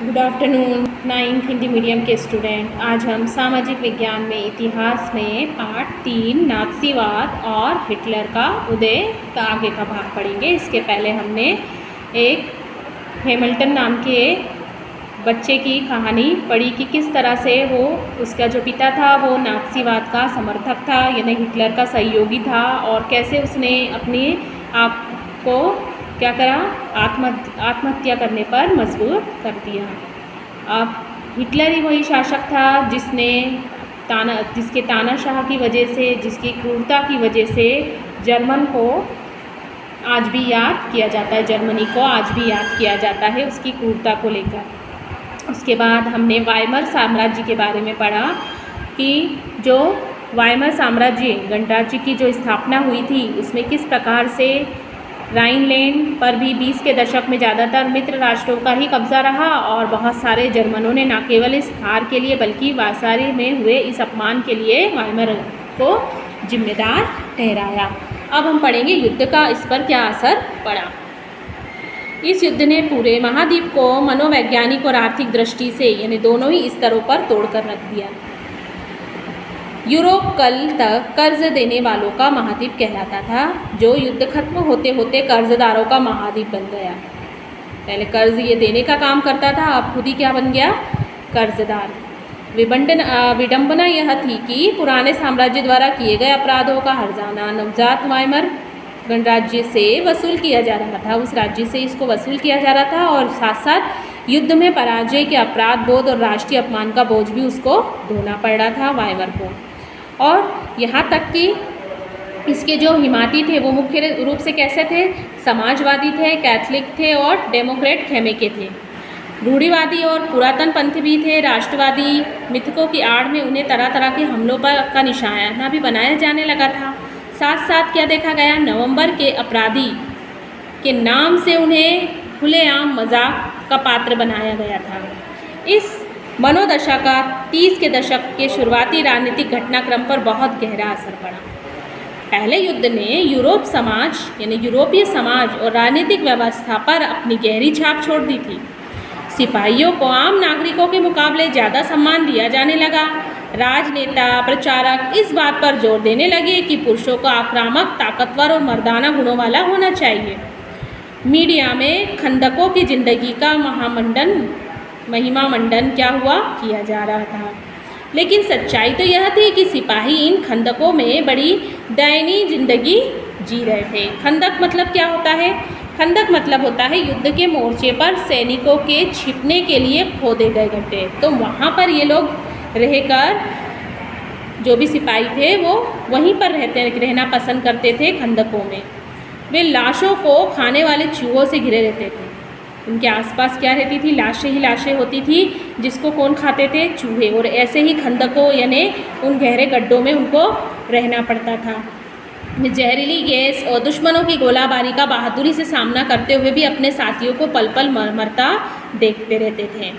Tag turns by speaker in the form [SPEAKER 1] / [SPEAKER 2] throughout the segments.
[SPEAKER 1] Good afternoon 9th Hindi medium के student. आज हम सामाजिक विज्ञान में इतिहास में पार्ट 3 नाज़ीवाद और हिटलर का उदय का आगे का भाग पढ़ेंगे। इसके पहले हमने एक हैमिल्टन नाम के बच्चे की कहानी पढ़ी कि किस तरह से वो उसका जो पिता था वो नाज़ीवाद का समर्थक था, यानी हिटलर का सहयोगी था, और कैसे उसने अपने आप को क्या करा, आत्महत्या करने पर मजबूर कर दिया। अब हिटलर ही वही शासक था जिसके तानाशाह की वजह से, जिसकी क्रूरता की वजह से जर्मन को आज भी याद किया जाता है, जर्मनी को आज भी याद किया जाता है उसकी क्रूरता को लेकर। उसके बाद हमने वाइमर साम्राज्य के बारे में पढ़ा कि जो वाइमर साम्राज्य गणराज्य की जो स्थापना हुई थी उसमें किस प्रकार से राइनलैंड पर भी 20 के दशक में ज़्यादातर मित्र राष्ट्रों का ही कब्जा रहा, और बहुत सारे जर्मनों ने न केवल इस हार के लिए बल्कि वासारी में हुए इस अपमान के लिए वाइमर को जिम्मेदार ठहराया। अब हम पढ़ेंगे युद्ध का इस पर क्या असर पड़ा। इस युद्ध ने पूरे महाद्वीप को मनोवैज्ञानिक और आर्थिक दृष्टि से, यानी दोनों ही स्तरों पर तोड़कर रख दिया। यूरोप कल तक कर्ज देने वालों का महाद्वीप कहलाता था, जो युद्ध खत्म होते होते कर्जदारों का महाद्वीप बन गया। पहले कर्ज ये देने का काम करता था, अब खुद ही क्या बन गया, कर्जदार। विडंबना यह थी कि पुराने साम्राज्य द्वारा किए गए अपराधों का हर्जाना नवजात वाइमर गणराज्य से वसूल किया जा रहा था, उस राज्य से इसको वसूल किया जा रहा था, और साथ साथ युद्ध में पराजय के अपराध बोध और राष्ट्रीय अपमान का बोझ भी उसको ढोना पड़ रहा था वाइमर को। और यहाँ तक कि इसके जो हिमाती थे वो मुख्य रूप से कैसे थे, समाजवादी थे, कैथलिक थे और डेमोक्रेट खेमे के थे। रूढ़िवादी और पुरातन पंथ भी थे। राष्ट्रवादी मिथकों की आड़ में उन्हें तरह तरह के हमलों पर का निशाना भी बनाया जाने लगा था। साथ साथ क्या देखा गया, नवंबर के अपराधी के नाम से उन्हें खुलेआम मजाक का पात्र बनाया गया था। इस मनोदशा का 30 के दशक के शुरुआती राजनीतिक घटनाक्रम पर बहुत गहरा असर पड़ा। पहले युद्ध ने यूरोप समाज यानी यूरोपीय समाज और राजनीतिक व्यवस्था पर अपनी गहरी छाप छोड़ दी थी। सिपाहियों को आम नागरिकों के मुकाबले ज़्यादा सम्मान दिया जाने लगा। राजनेता प्रचारक इस बात पर जोर देने लगे कि पुरुषों को आक्रामक, ताकतवर और मर्दाना गुणों वाला होना चाहिए। मीडिया में खंदकों की जिंदगी का महिमा मंडन क्या हुआ, किया जा रहा था। लेकिन सच्चाई तो यह थी कि सिपाही इन खंदकों में बड़ी दयनीय जिंदगी जी रहे थे। खंदक मतलब क्या होता है, खंदक मतलब होता है युद्ध के मोर्चे पर सैनिकों के छिपने के लिए खोदे गए गड्ढे। तो वहाँ पर ये लोग रहकर, जो भी सिपाही थे वो वहीं पर रहना पसंद करते थे खंदकों में। वे लाशों को खाने वाले चूहों से घिरे रहते थे। उनके आसपास क्या रहती थी, लाशें ही लाशें होती थी, जिसको कौन खाते थे, चूहे। और ऐसे ही खंदकों यानी उन गहरे गड्ढों में उनको रहना पड़ता था। जहरीली गैस और दुश्मनों की गोलाबारी का बहादुरी से सामना करते हुए भी अपने साथियों को पल पल मरता देखते रहते थे।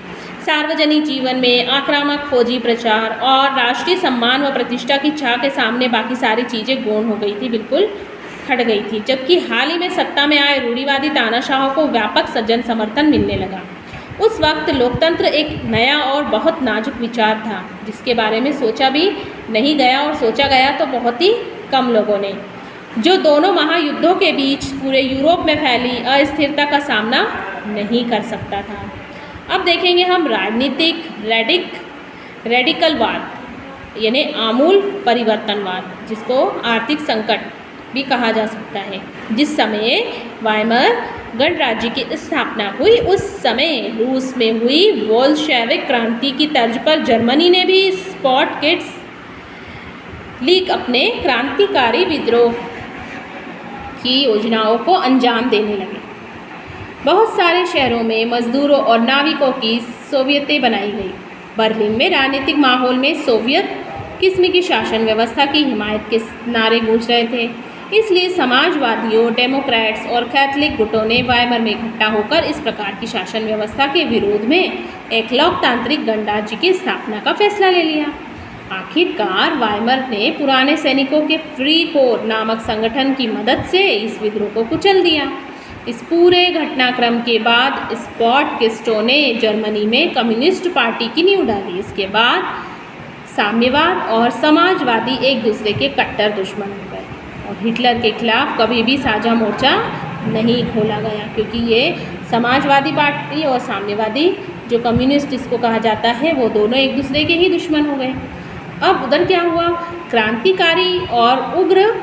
[SPEAKER 1] सार्वजनिक जीवन में आक्रामक फौजी प्रचार और राष्ट्रीय सम्मान व प्रतिष्ठा की चाह के सामने बाकी सारी चीज़ें गौण हो गई थी, बिल्कुल हट गई थी। जबकि हाल ही में सत्ता में आए रूढ़िवादी तानाशाहों को व्यापक सज्जन समर्थन मिलने लगा। उस वक्त लोकतंत्र एक नया और बहुत नाजुक विचार था, जिसके बारे में सोचा भी नहीं गया, और सोचा गया तो बहुत ही कम लोगों ने, जो दोनों महायुद्धों के बीच पूरे यूरोप में फैली अस्थिरता का सामना नहीं कर सकता था। अब देखेंगे हम राजनीतिक रेडिकलवाद यानी आमूल परिवर्तनवाद, जिसको आर्थिक संकट भी कहा जा सकता है। जिस समय वाइमर गणराज्य की स्थापना हुई उस समय रूस में हुई बोल्शेविक क्रांति की तर्ज पर जर्मनी ने भी स्पॉट किट्स लीग अपने क्रांतिकारी विद्रोह की योजनाओं को अंजाम देने लगे। बहुत सारे शहरों में मजदूरों और नाविकों की सोवियतें बनाई गई। बर्लिन में राजनीतिक माहौल में सोवियत किस्म की शासन व्यवस्था की हिमायत के नारे गूंज रहे थे। इसलिए समाजवादियों, डेमोक्रेट्स और कैथलिक गुटों ने वाइमर में इकट्ठा होकर इस प्रकार की शासन व्यवस्था के विरोध में एक लोकतांत्रिक गणराज्य की स्थापना का फैसला ले लिया। आखिरकार वाइमर ने पुराने सैनिकों के फ्री कोर नामक संगठन की मदद से इस विद्रोह को कुचल दिया। इस पूरे घटनाक्रम के बाद स्पॉटकिस्टों ने जर्मनी में कम्युनिस्ट पार्टी की नींव डाली। इसके बाद साम्यवाद और समाजवादी एक दूसरे के कट्टर दुश्मन हो गए और हिटलर के खिलाफ कभी भी साझा मोर्चा नहीं खोला गया, क्योंकि ये समाजवादी पार्टी और साम्यवादी जो कम्युनिस्ट इसको कहा जाता है वो दोनों एक दूसरे के ही दुश्मन हो गए। अब उधर क्या हुआ, क्रांतिकारी और उग्र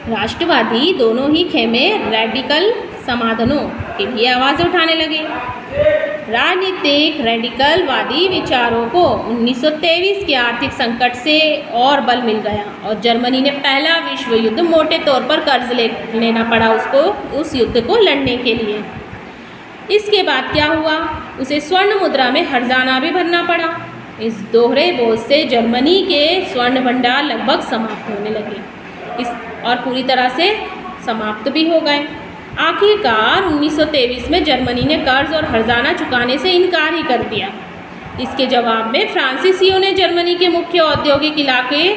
[SPEAKER 1] राष्ट्रवादी दोनों ही खेमे रेडिकल समाधानों के लिए आवाज़ उठाने लगे। राजनीतिक रेडिकलवादी विचारों को 1923 के आर्थिक संकट से और बल मिल गया और जर्मनी ने पहला विश्व युद्ध मोटे तौर पर कर्ज लेना पड़ा उसको उस युद्ध को लड़ने के लिए। इसके बाद क्या हुआ, उसे स्वर्ण मुद्रा में हर्जाना भी भरना पड़ा। इस दोहरे बोझ से जर्मनी के स्वर्ण भंडार लगभग समाप्त होने लगे और पूरी तरह से समाप्त भी हो गए। आखिरकार 1923 में जर्मनी ने कर्ज और हर्जाना चुकाने से इनकार ही कर दिया। इसके जवाब में फ्रांसीसियों ने जर्मनी के मुख्य औद्योगिक इलाके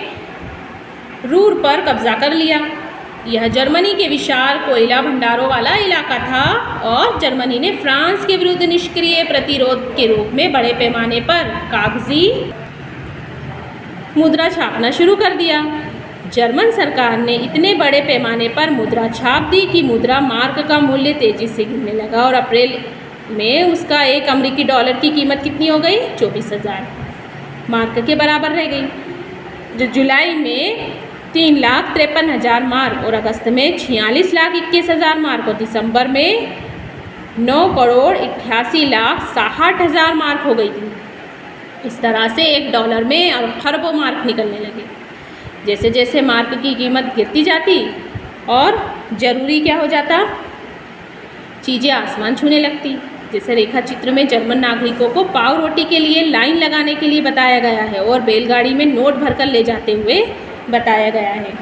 [SPEAKER 1] रूर पर कब्जा कर लिया। यह जर्मनी के विशाल कोयला भंडारों वाला इलाका था और जर्मनी ने फ्रांस के विरुद्ध निष्क्रिय प्रतिरोध के रूप में बड़े पैमाने पर कागजी मुद्रा छापना शुरू कर दिया। जर्मन सरकार ने इतने बड़े पैमाने पर मुद्रा छाप दी कि मुद्रा मार्क का मूल्य तेजी से गिरने लगा और अप्रैल में उसका एक अमेरिकी डॉलर की कीमत कितनी हो गई, 24,000 मार्क के बराबर रह गई। जो जुलाई में 3,53,000 मार्क और अगस्त में 46,21,000 मार्क और दिसंबर में 9,88,60,000 मार्क हो गई थी। इस तरह से एक डॉलर में अरबों मार्क निकलने लगे। जैसे जैसे मार्क की कीमत गिरती जाती और ज़रूरी क्या हो जाता, चीज़ें आसमान छूने लगती। जैसे रेखा चित्र में जर्मन नागरिकों को पाव रोटी के लिए लाइन लगाने के लिए बताया गया है और बैलगाड़ी में नोट भरकर ले जाते हुए बताया गया है।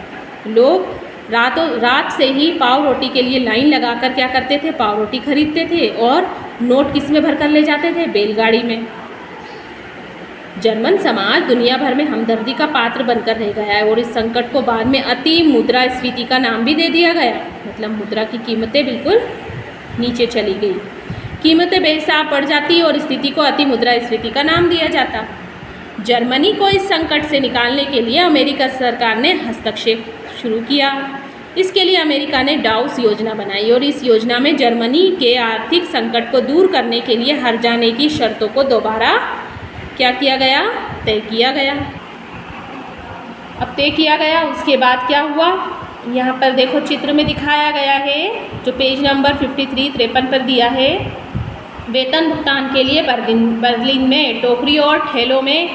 [SPEAKER 1] लोग रात से ही पाव रोटी के लिए लाइन लगाकर क्या करते थे, पाव रोटी खरीदते थे और नोट किस में भरकर ले जाते थे, बैलगाड़ी में। जर्मन समाज दुनिया भर में हमदर्दी का पात्र बनकर रह गया है और इस संकट को बाद में अति मुद्रास्फीति का नाम भी दे दिया गया। मतलब मुद्रा की कीमतें बिल्कुल नीचे चली गई, कीमतें बेहिसाब बढ़ जाती और स्थिति को अति मुद्रास्फीति का नाम दिया जाता। जर्मनी को इस संकट से निकालने के लिए अमेरिका सरकार ने हस्तक्षेप शुरू किया। इसके लिए अमेरिका ने डाउस योजना बनाई और इस योजना में जर्मनी के आर्थिक संकट को दूर करने के लिए हर्जाने की शर्तों को दोबारा क्या किया गया, तय किया गया। अब तय किया गया, उसके बाद क्या हुआ, यहाँ पर देखो चित्र में दिखाया गया है, जो पेज नंबर 53-53 पर दिया है। वेतन भुगतान के लिए बर्लिन में टोकरी और ठेलों में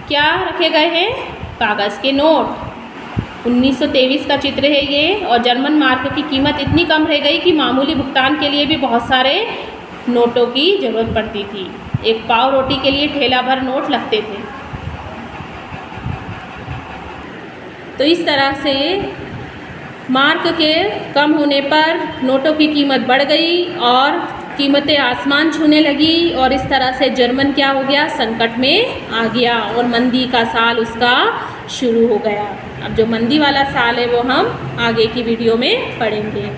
[SPEAKER 1] क्या रखे गए हैं, कागज़ के नोट। 1923 का चित्र है ये। और जर्मन मार्क की कीमत इतनी कम रह गई कि मामूली भुगतान के लिए भी बहुत सारे नोटों की ज़रूरत पड़ती थी। एक पाव रोटी के लिए ठेला भर नोट लगते थे। तो इस तरह से मार्क के कम होने पर नोटों की कीमत बढ़ गई और कीमतें आसमान छूने लगी और इस तरह से जर्मन क्या हो गया, संकट में आ गया और मंदी का साल उसका शुरू हो गया। अब जो मंदी वाला साल है वो हम आगे की वीडियो में पढ़ेंगे।